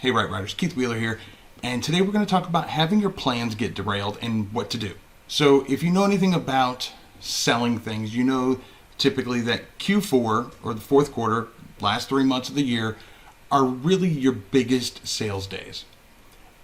Hey Right Riders, Keith Wheeler here, and today we're going to talk about having your plans get derailed and what to do. So if you know anything about selling things, you know typically that Q4 or the fourth quarter, last 3 months of the year, are really your biggest sales days.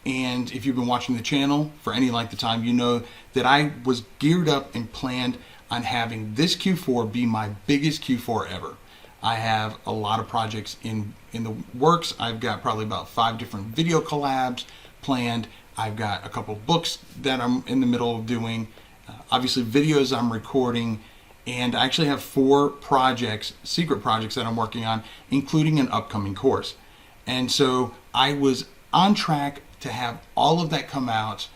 And if you've been watching the channel for any length of time, you know that I was geared up and planned on having this Q4 be my biggest Q4 ever. I have a lot of projects in the works. I've got probably about 5 different video collabs planned. I've got a couple books that I'm in the middle of doing. Obviously videos I'm recording. And I actually have 4 projects, secret projects that I'm working on, including an upcoming course. And so I was on track to have all of that come out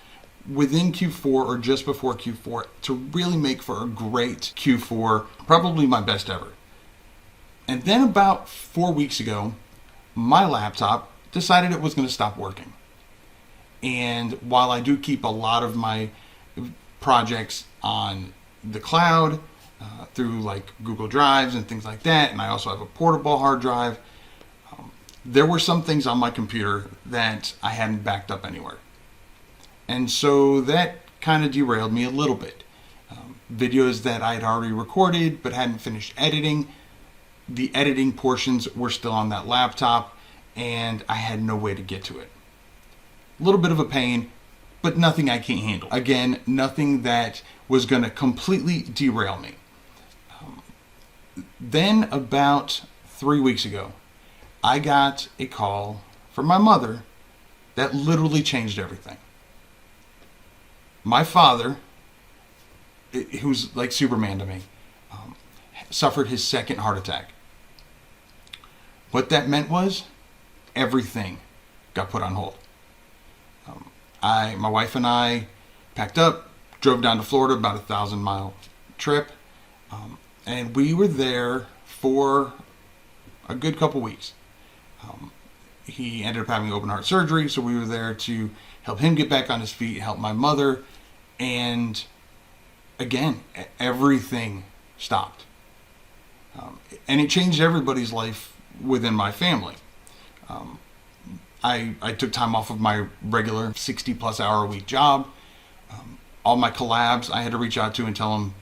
within Q4 or just before Q4 to really make for a great Q4, probably my best ever. And then about 4 weeks ago, my laptop decided it was going to stop working. And while I do keep a lot of my projects on the cloud, through like Google Drives and things like that, and I also have a portable hard drive, there were some things on my computer that I hadn't backed up anywhere. And so that kind of derailed me a little bit. Videos that I'd already recorded but hadn't finished editing, the editing portions were still on that laptop, and I had no way to get to it. A little bit of a pain, but nothing I can't handle. Again, nothing that was going to completely derail me. Then about 3 weeks ago, I got a call from my mother that literally changed everything. My father, who's like Superman to me, suffered his second heart attack. What that meant was everything got put on hold. My wife and I packed up, drove down to Florida, about a 1,000-mile trip, and we were there for a good couple weeks. He ended up having open heart surgery, so we were there to help him get back on his feet, help my mother, and again, everything stopped. And it changed everybody's life within my family. I took time off of my regular 60-plus hour a week job. All my collabs I had to reach out to and tell them,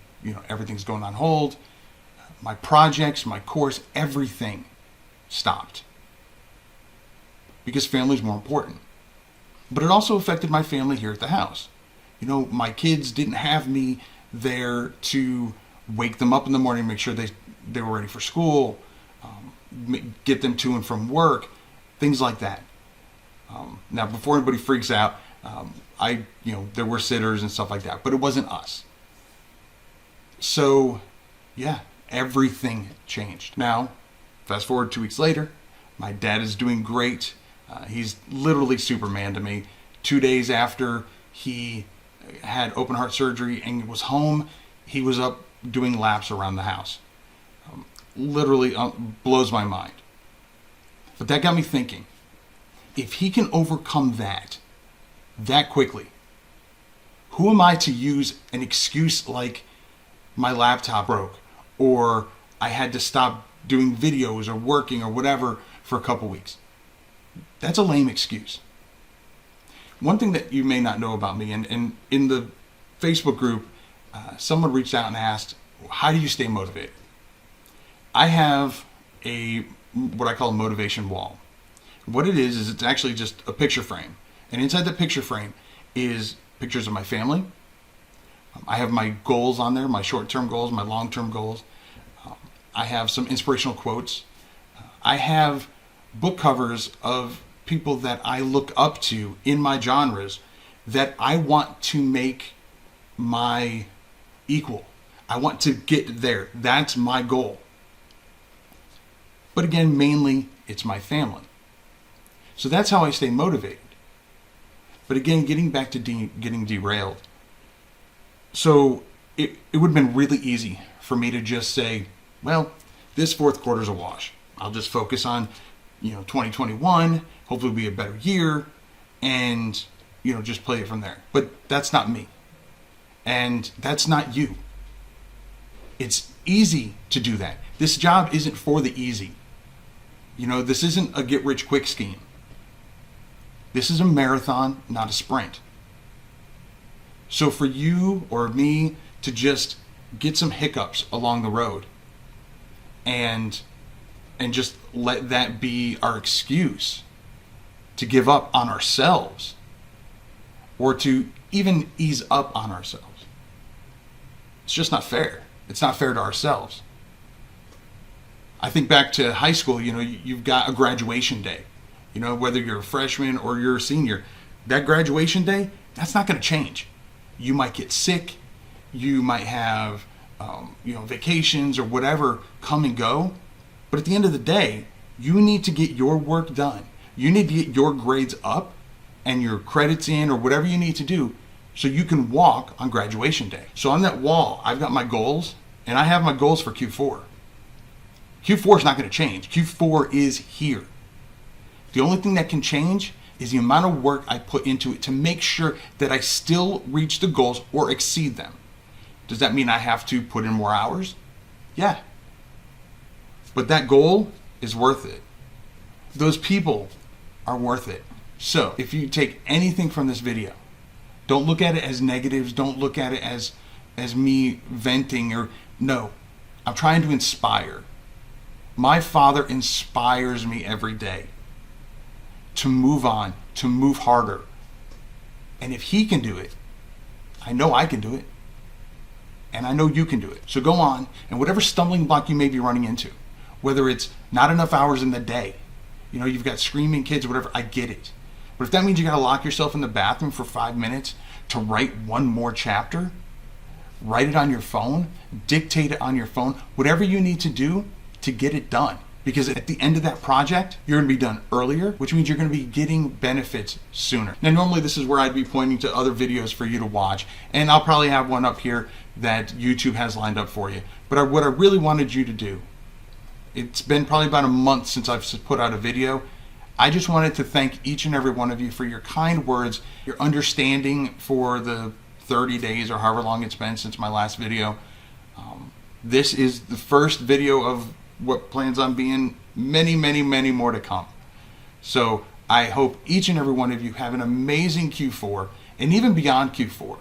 everything's going on hold. My projects, my course, everything stopped. Because family's more important. But it also affected my family here at the house. My kids didn't have me there to wake them up in the morning, make sure they were ready for school, get them to and from work, things like that. Now, before anybody freaks out, there were sitters and stuff like that, but it wasn't us. So, yeah, everything changed. Now, fast forward 2 weeks later, my dad is doing great. He's literally Superman to me. 2 days after he had open heart surgery and was home, he was up doing laps around the house. Literally blows my mind. But that got me thinking, if he can overcome that quickly, who am I to use an excuse like my laptop broke, or I had to stop doing videos or working or whatever for a couple weeks? That's a lame excuse. One thing that you may not know about me, and in the Facebook group, someone reached out and asked, how do you stay motivated? I have what I call a motivation wall. What it is it's actually just a picture frame. And inside the picture frame is pictures of my family. I have my goals on there, my short-term goals, my long-term goals. I have some inspirational quotes. I have book covers of people that I look up to in my genres that I want to make my equal. I want to get there. That's my goal. But again, mainly it's my family. So that's how I stay motivated. But again, getting back to getting derailed. So it would have been really easy for me to just say, well, this fourth quarter's a wash. I'll just focus on 2021, hopefully it'll be a better year, and just play it from there. But that's not me. And that's not you. It's easy to do that. This job isn't for the easy. This isn't a get-rich-quick scheme. This is a marathon, not a sprint. So for you or me to just get some hiccups along the road and just let that be our excuse to give up on ourselves or to even ease up on ourselves, it's just not fair. It's not fair to ourselves. I think back to high school, you've got a graduation day. Whether you're a freshman or you're a senior, that graduation day, that's not going to change. You might get sick. You might have, vacations or whatever come and go. But at the end of the day, you need to get your work done. You need to get your grades up and your credits in or whatever you need to do so you can walk on graduation day. So on that wall, I've got my goals, and I have my goals for Q4. Q4 is not going to change. Q4 is here. The only thing that can change is the amount of work I put into it to make sure that I still reach the goals or exceed them. Does that mean I have to put in more hours? Yeah. But that goal is worth it. Those people are worth it. So if you take anything from this video, don't look at it as negatives. Don't look at it as me venting no. I'm trying to inspire. My father inspires me every day to move on, to move harder. And if he can do it, I know I can do it. And I know you can do it. So go on, and whatever stumbling block you may be running into, whether it's not enough hours in the day, you've got screaming kids or whatever, I get it. But if that means you got to lock yourself in the bathroom for 5 minutes to write one more chapter, write it on your phone, dictate it on your phone, whatever you need to do to get it done. Because at the end of that project, you're going to be done earlier, which means you're going to be getting benefits sooner. Now, normally this is where I'd be pointing to other videos for you to watch, and I'll probably have one up here that YouTube has lined up for you. But what I really wanted you to do, it's been probably about a month since I've put out a video. I just wanted to thank each and every one of you for your kind words, your understanding for the 30 days or however long it's been since my last video. This is the first video of what plans on being many, many, many more to come. So I hope each and every one of you have an amazing Q4 and even beyond Q4.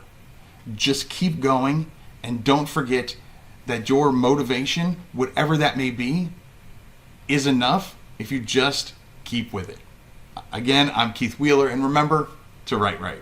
Just keep going, and don't forget that your motivation, whatever that may be, is enough if you just keep with it. Again, I'm Keith Wheeler, and remember to write right.